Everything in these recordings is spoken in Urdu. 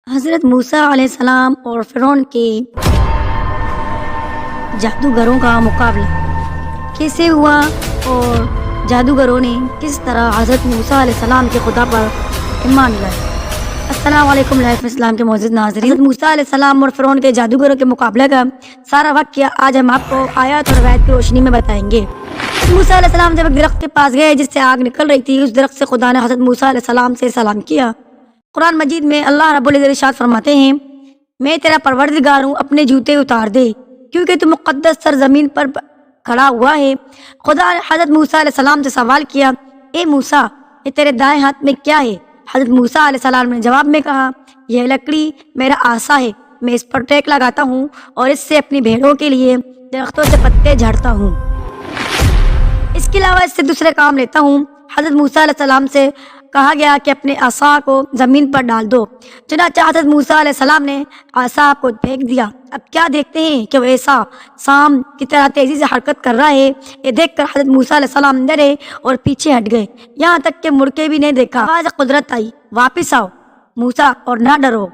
حضرت موسیٰ علیہ السلام اور فرعون کے جادوگروں کا مقابلہ کیسے ہوا اور جادوگروں نے کس طرح حضرت موسیٰ علیہ السلام کے خدا پر ایمان لائے۔ السلام علیکم لائف اسلام کے معزز ناظرین، حضرت موسیٰ علیہ السلام اور فرعون کے جادوگروں کے مقابلے کا سارا واقعہ آج ہم آپ کو آیات اور روایت کی روشنی میں بتائیں گے۔ موسیٰ علیہ السلام جب ایک درخت کے پاس گئے جس سے آگ نکل رہی تھی، اس درخت سے خدا نے حضرت موسیٰ علیہ السلام سے سلام کیا۔ قرآن مجید میں اللہ رب العزت ارشاد فرماتے ہیں، میں تیرا پروردگار ہوں، اپنے جوتے اتار دے کیونکہ تو مقدس سرزمین پر کھڑا ہوا ہے۔ خدا نے حضرت موسیٰ علیہ السلام سے سوال کیا، اے موسیٰ، یہ تیرے دائیں ہاتھ میں کیا ہے؟ حضرت موسیٰ علیہ السلام نے جواب میں کہا، یہ لکڑی میرا عصا ہے، میں اس پر ٹیک لگاتا ہوں اور اس سے اپنی بھیڑوں کے لیے درختوں سے پتے جھاڑتا ہوں، اس کے علاوہ اس سے دوسرے کام لیتا ہوں۔ حضرت موسیٰ علیہ السلام سے کہا گیا کہ اپنے عصا کو زمین پر ڈال دو، چنانچہ حضرت موسیٰ علیہ السلام نے عصا کو پھینک دیا۔ اب کیا دیکھتے ہیں کہ وہ ایسا سام کی طرح تیزی سے حرکت کر رہا ہے۔ یہ دیکھ کر حضرت موسیٰ علیہ السلام ڈرے اور پیچھے ہٹ گئے، یہاں تک کہ مڑ کے بھی نہیں دیکھا۔ آواز قدرت آئی، واپس آؤ موسیٰ اور نہ ڈرو،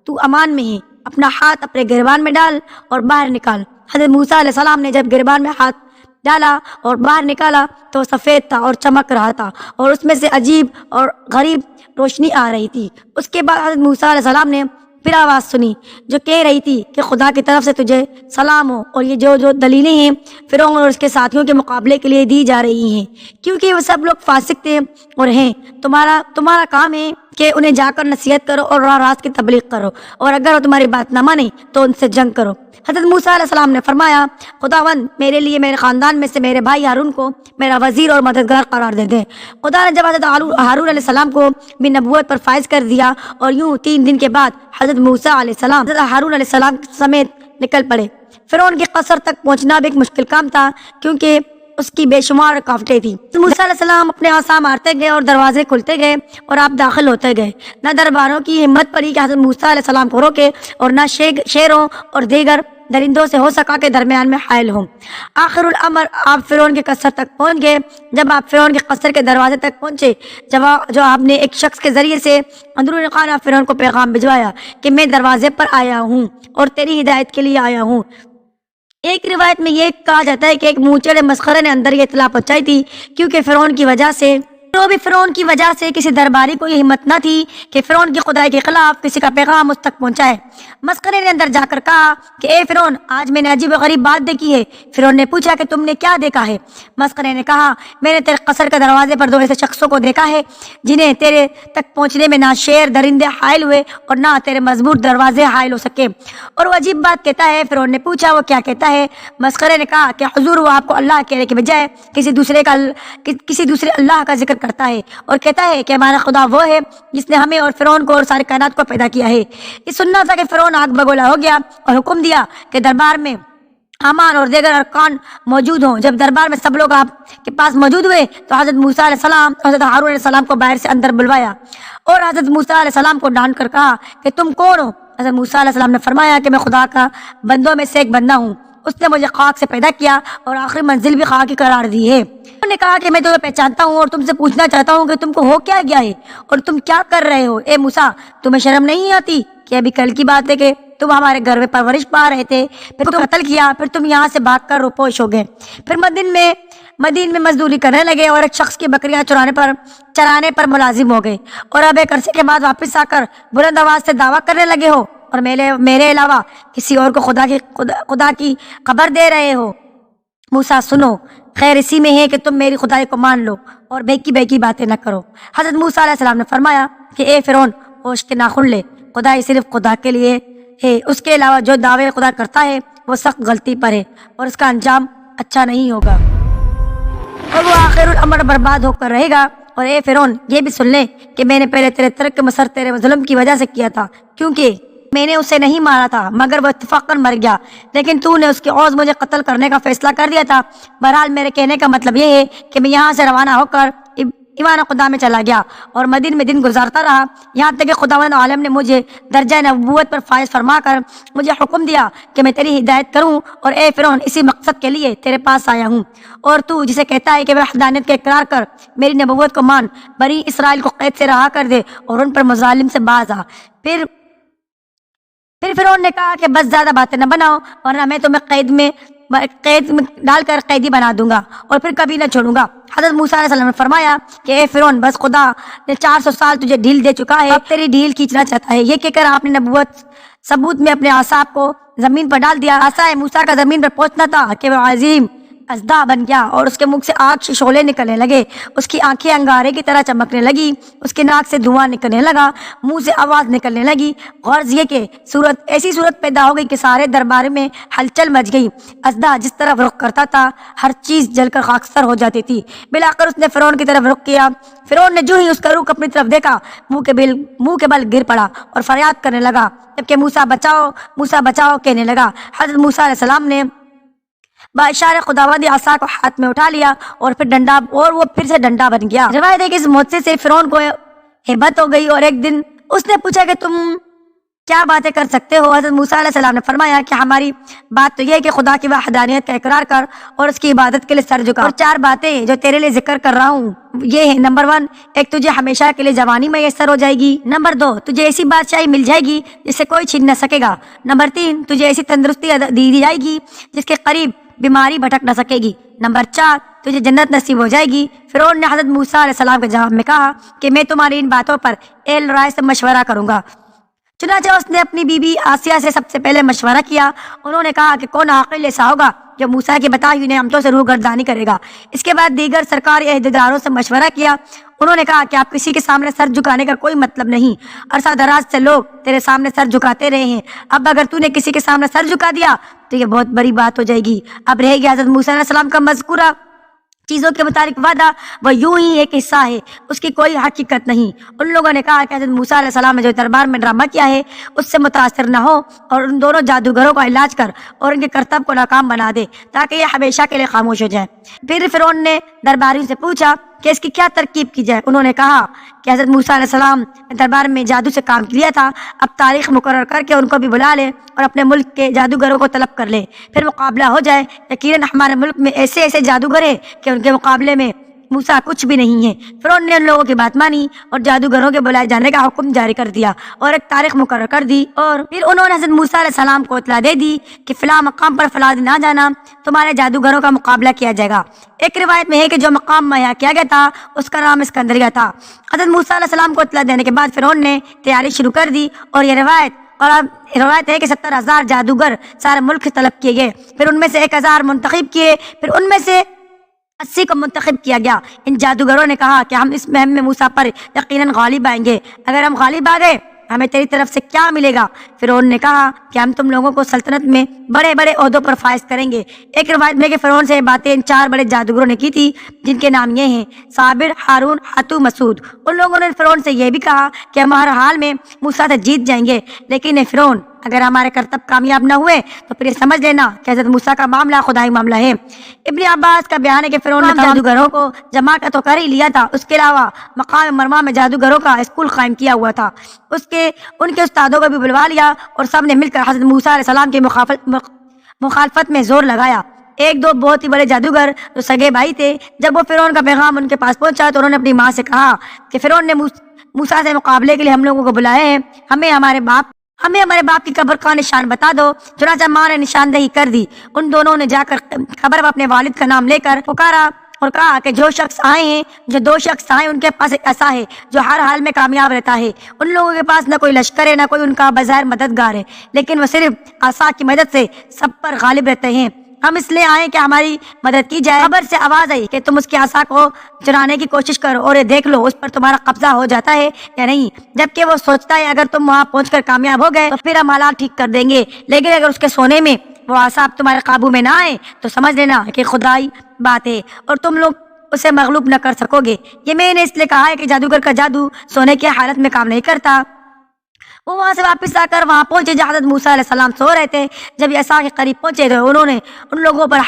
تو امان میں ہے، اپنا ہاتھ اپنے گریبان میں ڈال اور باہر نکال۔ حضرت موسیٰ علیہ السلام نے جب گریبان میں ہاتھ ڈالا اور باہر نکالا تو سفید تھا اور چمک رہا تھا اور اس میں سے عجیب اور غریب روشنی آ رہی تھی۔ اس کے بعد حضرت موسیٰ علیہ السلام نے پھر آواز سنی جو کہہ رہی تھی کہ خدا کی طرف سے تجھے سلام ہو، اور یہ جو دلیلیں ہیں فرعون اور اس کے ساتھیوں کے مقابلے کے لیے دی جا رہی ہیں، کیونکہ وہ سب لوگ فاسق تھے اور ہیں۔ تمہارا کام ہے کہ انہیں جا کر نصیحت کرو اور راہ راست کی تبلیغ کرو، اور اگر وہ تمہاری بات نہ مانے تو ان سے جنگ کرو۔ حضرت موسیٰ علیہ السلام نے فرمایا، خداوند میرے لیے میرے خاندان میں سے میرے بھائی ہارون کو میرا وزیر اور مددگار قرار دے دے۔ خدا نے جب حضرت ہارون علیہ السلام کو بھی نبوت پر فائز کر دیا، اور یوں 3 دن کے بعد حضرت موسیٰ علیہ السلام حضرت ہارون علیہ السلام سمیت نکل پڑے۔ فرعون کے قصر تک پہنچنا بھی ایک مشکل کام تھا کیونکہ اس کی بے شمار رکاوٹیں تھیں۔ موسیٰ علیہ السلام اپنے عصا مارتے گئے اور دروازے کھلتے گئے اور آپ داخل ہوتے گئے۔ نہ درباروں کی ہمت پڑی کہ حضرت موسیٰ علیہ السلام کو روکے، اور نہ شیروں اور دیگر درندوں سے ہو سکا کہ درمیان میں حائل ہوں۔ آخر الامر آپ فرعون کے قصر تک پہنچ گئے۔ جب آپ فرعون کے قصر کے دروازے تک پہنچے، جو آپ نے ایک شخص کے ذریعے سے اندرون خانہ فرعون کو پیغام بھجوایا کہ میں دروازے پر آیا ہوں اور تیری ہدایت کے لیے آیا ہوں۔ ایک روایت میں یہ کہا جاتا ہے کہ ایک موچڑ مسخرے نے اندر یہ اطلاع پہنچائی تھی، کیونکہ فرعون کی وجہ سے کسی درباری کو یہ ہمت نہ تھی کہ فرعون کی خدائی کے خلاف کسی کا پیغام اس تک پہنچائے۔ مسخرے نے اندر جا کر کہا کہ اے فرعون، آج میں نے عجیب و غریب بات دیکھی ہے۔ فرعون نے پوچھا کہ تم نے کیا دیکھا ہے؟ مسخرے نے کہا، میں نے تیرے قصر کے دروازے پر 2 ایسے شخصوں کو دیکھا ہے جنہیں تیرے تک پہنچنے میں نہ شیر درندے حائل ہوئے اور نہ تیرے مضبوط دروازے حائل ہو سکے۔ اور وہ عجیب بات کہتا ہے۔ فرعون نے پوچھا، وہ کیا کہتا ہے؟ مسخرے نے کہا کہ حضور، وہ آپ کو اللہ کہنے کے بجائے کسی دوسرے اللہ کا ذکر کرتا ہے اور کہتا ہے کہ ہمارا خدا وہ ہے جس نے ہمیں اور فرعون کو اور ساری کائنات کو پیدا کیا ہے۔ یہ سننا تھا کہ فرعون آگ بگولا ہو گیا اور حکم دیا کہ دربار میں حامان اور دیگر ارکان موجود ہوں۔ جب دربار میں سب لوگ آپ کے پاس موجود ہوئے تو حضرت موسیٰ علیہ السلام اور حضرت ہارون علیہ السلام کو باہر سے اندر بلوایا اور حضرت موسیٰ علیہ السلام کو ڈانٹ کر کہا کہ تم کون ہو؟ حضرت موسیٰ علیہ السلام نے فرمایا کہ میں خدا کا بندوں میں سے ایک بندہ ہوں، اس نے مجھے خاک سے پیدا کیا اور آخری منزل بھی خاک کی قرار دی ہے۔ انہوں نے کہا کہ میں تمہیں پہچانتا ہوں اور تم سے پوچھنا چاہتا ہوں کہ تم کو ہو کیا گیا ہے اور تم کیا کر رہے ہو؟ اے موسیٰ، تمہیں شرم نہیں آتی کہ ابھی کل کی بات ہے کہ تم ہمارے گھر میں پرورش پا رہے تھے، پھر تم قتل کیا، پھر تم یہاں سے بھاگ کر روپوش ہو گئے، پھر مدین میں مزدوری کرنے لگے اور ایک شخص کی بکریاں چرانے پر ملازم ہو گئے، اور اب ایک عرصے کے بعد واپس آ کر بلند آواز سے دعویٰ کرنے لگے ہو اور میرے علاوہ کسی اور کو خدا کی خبر دے رہے ہو۔ موسیٰ سنو، خیر اسی میں ہے کہ تم میری خدائی کو مان لو اور بہکی باتیں نہ کرو۔ حضرت موسیٰ علیہ السلام نے فرمایا کہ اے فرعون، ہوش کے ناخن لے، خدائی صرف خدا کے لیے ہے، اس کے علاوہ جو دعوے خدا کرتا ہے وہ سخت غلطی پر ہے اور اس کا انجام اچھا نہیں ہوگا اور وہ آخر الامر برباد ہو کر رہے گا۔ اور اے فرعون، یہ بھی سن لے کہ میں نے پہلے تیرے ترک مسر تیرے ظلم کی وجہ سے کیا تھا، کیونکہ میں نے اسے نہیں مارا تھا مگر وہ اتفاقاً مر گیا، لیکن تو نے اس کے عوض مجھے قتل کرنے کا فیصلہ کر دیا تھا۔ بہرحال میرے کہنے کا مطلب یہ ہے کہ میں یہاں سے روانہ ہو کر ایوان خدا میں چلا گیا اور مدین میں دن گزارتا رہا، یہاں تک کہ خداوند عالم نے مجھے درجہ نبوت پر فائز فرما کر مجھے حکم دیا کہ میں تیری ہدایت کروں، اور اے فرعون، اسی مقصد کے لیے تیرے پاس آیا ہوں۔ اور تو جسے کہتا ہے کہ وحدانیت کا اقرار کر، میری نبوت کو مان، بنی اسرائیل کو قید سے رہا کر دے اور ان پر مظالم سے باز آ، پھر پھر فرعون نے کہا کہ بس زیادہ باتیں نہ بناؤ ورنہ میں تمہیں قید میں ڈال کر قیدی بنا دوں گا اور پھر کبھی نہ چھوڑوں گا۔ حضرت موسیٰ علیہ السلام نے فرمایا کہ اے فرعون، بس خدا نے 400 سال تجھے ڈھیل دے چکا ہے، اب تیری ڈھیل کھینچنا چاہتا ہے۔ یہ کہہ کر آپ نے نبوت ثبوت میں اپنے عصا کو زمین پر ڈال دیا۔ عصا موسیٰ کا زمین پر پہنچنا تھا کہ وہ عظیم اژدہا بن گیا اور اس کے منہ سے آگ کے شعلے نکلنے لگے، اس کی آنکھیں انگارے کی طرح چمکنے لگی، اس کے ناک سے دھواں نکلنے لگا، منہ سے آواز نکلنے لگی۔ غرض یہ کہ ایسی صورت پیدا ہو گئی کہ سارے دربار میں ہلچل مچ گئی۔ اژدہا جس طرف رخ کرتا تھا ہر چیز جل کر خاکستر ہو جاتی تھی۔ بلاخر اس نے فرعون کی طرف رخ کیا۔ فرعون نے جو ہی اس کا رخ اپنی طرف دیکھا منہ کے بل گر پڑا اور فریاد کرنے لگا، جبکہ موسیٰ بچاؤ موسیٰ بچاؤ کہنے لگا۔ حضرت موسیٰ علیہ السلام نے باشار خداوندی عصا کو ہاتھ میں اٹھا لیا اور وہ پھر سے ڈنڈا بن گیا۔ روایت ہے کہ اس معجزے سے فرعون کو ہیبت ہو گئی اور ایک دن اس نے پوچھا کہ تم کیا باتیں کر سکتے ہو؟ حضرت موسیٰ علیہ السلام نے فرمایا کہ ہماری بات تو یہ ہے کہ خدا کی وحدانیت کا اقرار کر اور اس کی عبادت کے لیے سر جھکا، اور 4 باتیں جو تیرے لیے ذکر کر رہا ہوں یہ ہے: نمبر 1، ایک تجھے ہمیشہ کے لیے جوانی میسر ہو جائے گی۔ نمبر 2، تجھے ایسی بادشاہی مل جائے گی جسے کوئی چھین نہ سکے گا۔ نمبر 3، تجھے ایسی تندرستی دی جائے گی جس کے قریب بیماری بھٹک نہ سکے گی۔ نمبر 4، تجھے جنت نصیب ہو جائے گی۔ فرعون نے حضرت موسیٰ علیہ السلام کے جواب میں کہا کہ میں تمہاری ان باتوں پر اہل رائے سے مشورہ کروں گا۔ چنانچہ اس نے اپنی بیوی آسیہ سے سب سے پہلے مشورہ کیا۔ انہوں نے کہا کہ کون عاقل ایسا ہوگا جو موسیٰ کی بتائی ہوئی نعمتوں سے روگردانی کرے گا۔ اس کے بعد دیگر سرکاری عہدیداروں سے مشورہ کیا۔ انہوں نے کہا کہ آپ کسی کے سامنے سر جھکانے کا کوئی مطلب نہیں، عرصہ دراز سے لوگ تیرے سامنے سر جھکاتے رہے ہیں، اب اگر تو نے کسی کے سامنے سر جھکا دیا تو یہ بہت بڑی بات ہو جائے گی۔ اب رہے گی حضرت موسیٰ علیہ السلام کا مذکورہ چیزوں کے متعلق وعدہ، وہ یوں ہی ایک حصہ ہے، اس کی کوئی حقیقت نہیں۔ ان لوگوں نے کہا کہ حضرت موسیٰ علیہ السلام نے جو دربار میں ڈرامہ کیا ہے اس سے متاثر نہ ہو اور ان دونوں جادوگروں کا علاج کر اور ان کے کرتب کو ناکام بنا دے تاکہ یہ ہمیشہ کے لیے خاموش ہو جائے۔ پھر فرعون نے درباریوں سے پوچھا کہ اس کی کیا ترکیب کی جائے۔ انہوں نے کہا کہ حضرت موسیٰ علیہ السلام نے دربار میں جادو سے کام کیا تھا، اب تاریخ مقرر کر کے ان کو بھی بلا لے اور اپنے ملک کے جادوگروں کو طلب کر لے، پھر مقابلہ ہو جائے۔ یقیناً ہمارے ملک میں ایسے جادوگر ہیں کہ ان کے مقابلے میں موسیٰ کچھ بھی نہیں ہے۔ فرعون نے ان لوگوں کی بات مانی اور جادوگروں کے بلائے جانے کا حکم جاری کر دیا اور ایک تاریخ مقرر کر دی، اور پھر انہوں نے حضرت موسیٰ علیہ السلام کو اطلاع دے دی کہ فلاں مقام پر فلاں دن آ جانا، تمہارے جادوگروں کا مقابلہ کیا جائے گا۔ ایک روایت میں ہے کہ جو مقام مہیا کیا گیا تھا اس کا نام اسکندریہ تھا۔ حضرت موسیٰ علیہ السلام کو اطلاع دینے کے بعد فرعون نے تیاری شروع کر دی اور یہ روایت ہے کہ 70,000 جادوگر سارے ملک سے طلب کیے گئے، پھر ان میں سے 1,000 منتخب کیے، پھر ان میں سے 80 کو منتخب کیا گیا۔ ان جادوگروں نے کہا کہ ہم اس مہم میں موسیٰ پر یقیناً غالب آئیں گے، اگر ہم غالب آ گئے ہمیں تیری طرف سے کیا ملے گا؟ فرعون نے کہا کہ ہم تم لوگوں کو سلطنت میں بڑے بڑے عہدوں پر فائز کریں گے۔ ایک روایت میں کہ فرعون سے یہ باتیں ان 4 بڑے جادوگروں نے کی تھی جن کے نام یہ ہیں: صابر، ہارون، حتو، مسعود۔ ان لوگوں نے فرعون سے یہ بھی کہا کہ ہم ہر حال میں موسیٰ سے جیت جائیں گے، لیکن اے فرعون، اگر ہمارے کرتب کامیاب نہ ہوئے تو پھر یہ سمجھ لینا کہ حضرت موسیٰ کا معاملہ خدائی معاملہ ہے۔ ابن عباس کا بیان ہے کہ فرعون نے جادوگروں کو جمع تو کر ہی لیا تھا، اس کے علاوہ مقام مرمہ میں جادوگروں کا اسکول قائم کیا ہوا تھا، ان کے استادوں کو بھی بلوا لیا اور سب نے مل کر حضرت موسیٰ علیہ السلام کی مخالفت میں زور لگایا۔ 1-2 بہت ہی بڑے جادوگر جو سگے بھائی تھے، جب وہ فرعون کا پیغام ان کے پاس پہنچا تو انہوں نے اپنی ماں سے کہا کہ فرعون نے موسیٰ سے مقابلے کے لیے ہم لوگوں کو بلائے ہیں، ہمیں ہمارے باپ کی قبر کا نشان بتا دو۔ چنانچہ ماں نے نشاندہی کر دی۔ ان دونوں نے جا کر قبر پر اپنے والد کا نام لے کر پکارا اور کہا کہ جو 2 شخص آئے ان کے پاس ایک عصا ہے جو ہر حال میں کامیاب رہتا ہے۔ ان لوگوں کے پاس نہ کوئی لشکر ہے، نہ کوئی ان کا بظاہر مددگار ہے، لیکن وہ صرف عصا کی مدد سے سب پر غالب رہتے ہیں۔ ہم اس لیے آئے کہ ہماری مدد کی جائے۔ قبر سے آواز آئی کہ تم اس کے عصا کو چرانے کی کوشش کرو اور یہ دیکھ لو اس پر تمہارا قبضہ ہو جاتا ہے یا نہیں۔ جبکہ وہ سوچتا ہے اگر تم وہاں پہنچ کر کامیاب ہو گئے تو پھر ہم حالات ٹھیک کر دیں گے، لیکن اگر اس کے سونے میں وہ عصا تمہارے قابو میں نہ آئے تو سمجھ لینا کہ خدائی بات ہے اور تم لوگ اسے مغلوب نہ کر سکو گے۔ یہ میں نے اس لیے کہا ہے کہ جادوگر کا جادو سونے کی حالت میں کام نہیں کرتا۔ وہ وہاں سے واپس آ کر وہاں پہنچے جہاں حضرت موسیٰ علیہ السلام سو رہے تھے۔ جب یہ عصا کے قریب پہنچے تو انہوں نے ان لوگوں پر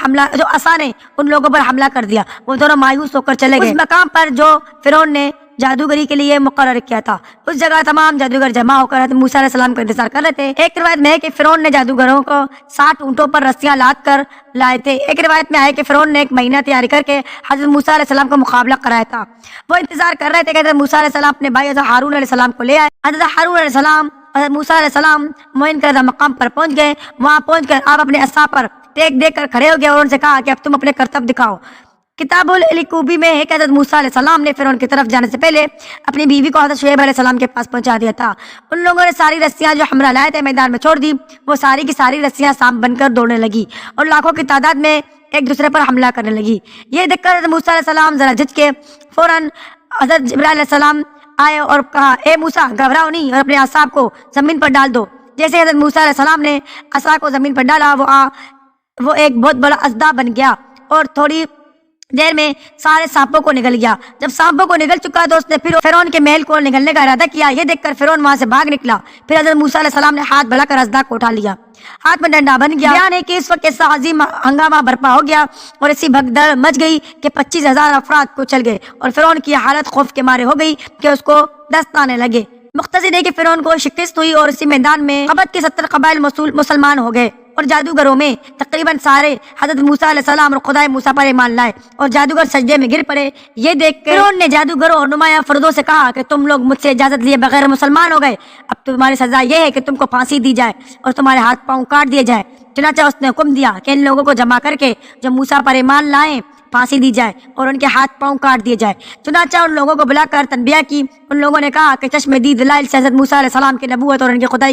حملہ کر دیا۔ وہ دونوں مایوس ہو کر چلے گئے۔ اس مقام پر جو فرعون نے جادوگری کے لیے مقرر کیا تھا اس جگہ تمام جادوگر جمع ہو کر حضرت موسیٰ علیہ السلام کا انتظار کر رہے تھے۔ ایک روایت میں ہے کہ فرعون نے جادوگروں کو 60 اونٹوں پر رسیاں لاد کر لائے تھے۔ ایک روایت میں آئے کہ فرعون نے 1 مہینہ تیاری کر کے حضرت موسیٰ علیہ السلام کا مقابلہ کرایا تھا۔ وہ انتظار کر رہے تھے کہ حضرت موسیٰ علیہ السلام اپنے بھائی حضرت ہارون علیہ السلام کو لے آئے۔ حضرت ہارون علیہ السلام حضرت موسیٰ علیہ السلام معین کردہ مقام پر پہنچ گئے۔ وہاں پہنچ کر آپ اپنے عصا پر ٹیک دے کر کھڑے ہو گئے اور ان سے کہا کہ اب تم اپنے کرتب دکھاؤ۔ کتاب الکوبی میں ہے کہ حضرت موسیٰ علیہ السلام نے فرعون کی طرف جانے سے پہلے اپنی بیوی کو حضرت شعیب علیہ السلام کے پاس پہنچا دیا تھا۔ ان لوگوں نے ساری رسیاں جو حمرہ لائے تھے میدان میں چھوڑ دی۔ وہ ساری کی ساری رسیاں سانپ بن کر دوڑنے لگی اور لاکھوں کی تعداد میں ایک دوسرے پر حملہ کرنے لگی۔ یہ دیکھ کر حضرت موسیٰ علیہ السلام ذرا جھجکے، فوراً حضرت جبرائیل علیہ السلام آئے اور کہا، اے موسیٰ گھبراؤ نہیں اور اپنے عصا کو زمین پر ڈال دو۔ جیسے حضرت موسیٰ علیہ السلام نے عصا کو زمین پر ڈالا وہ ایک بہت بڑا اژدہا بن گیا اور تھوڑی دیر میں سارے سانپوں کو نگل گیا۔ جب سانپوں کو نگل چکا تو اس نے پھر فرعون کے محل کو نگلنے کا ارادہ کیا۔ یہ دیکھ کر فرعون وہاں سے بھاگ نکلا۔ پھر حضرت موسیٰ علیہ السلام نے ہاتھ بڑھا کر اژدہا کو اٹھا لیا، ہاتھ میں ڈنڈا بن گیا۔ بیان ہے کہ اس وقت ایسا عظیم ہنگامہ برپا ہو گیا اور ایسی بھگدڑ مچ گئی کہ 25,000 افراد کو چل گئے اور فرعون کی حالت خوف کے مارے ہو گئی کہ اس کو دست آنے لگے۔ مختصر ہے کہ فرعون کو شکست ہوئی اور اسی میدان میں قبط کے 70 قبائل مسلمان ہو گئے اور جادوگروں میں تقریباً سارے حضرت موسیٰ علیہ السلام اور خدائے موسیٰ پر ایمان لائے اور جادوگر سجدے میں گر پڑے۔ یہ دیکھ کر فرعون نے جادوگروں اور نمایاں فردوں سے کہا کہ تم لوگ مجھ سے اجازت لیے بغیر مسلمان ہو گئے، اب تمہاری سزا یہ ہے کہ تم کو پھانسی دی جائے اور تمہارے ہاتھ پاؤں کاٹ دیے جائے۔ چنانچہ اس نے حکم دیا کہ ان لوگوں کو جمع کر کے جو موسیٰ پر ایمان لائیں پھانسی دی جائے اور ان کے ہاتھ پاؤں کاٹ دیے جائے۔ چنانچہ ان لوگوں کو بلا کر تنبیہ کی۔ ان لوگوں نے کہا کہ چشم دید دلائل سے حضرت موسیٰ علیہ السلام کی نبوت اور ان کے خدا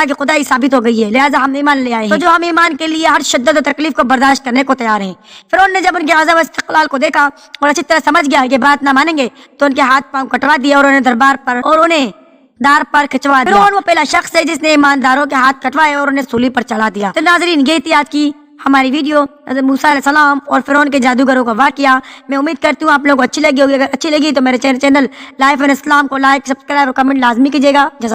کی خدائی ثابت ہو گئی ہے، لہٰذا ہم ایمان لے آئے ہیں، تو جو ہم ایمان کے لیے ہر شدت و تکلیف کو برداشت کرنے کو تیار ہیں۔ فرعون نے جب ان کے عزم و استقلال کو دیکھا اور اچھی طرح سمجھ گیا کہ بات نہ مانیں گے تو ان کے ہاتھ پاؤں کٹوا دیے اور انہیں دار پر کھچوا دیا۔ فرعون وہ پہلا شخص ہے جس نے ایمانداروں کے ہاتھ کٹوائے اور انہیں سولی پر چلا دیا۔ تو ناظرین، یہ تھی آج کی ہماری ویڈیو حضرت موسیٰ علیہ السلام اور فرعون کے جادوگروں کا واقعہ۔ میں امید کرتی ہوں آپ لوگوں کو اچھی لگی ہوگی۔ اگر اچھی لگی تو میرے چینل لائف اینڈ اسلام کو لائک، سبسکرائب اور کمنٹ لازمی کیجیے گا۔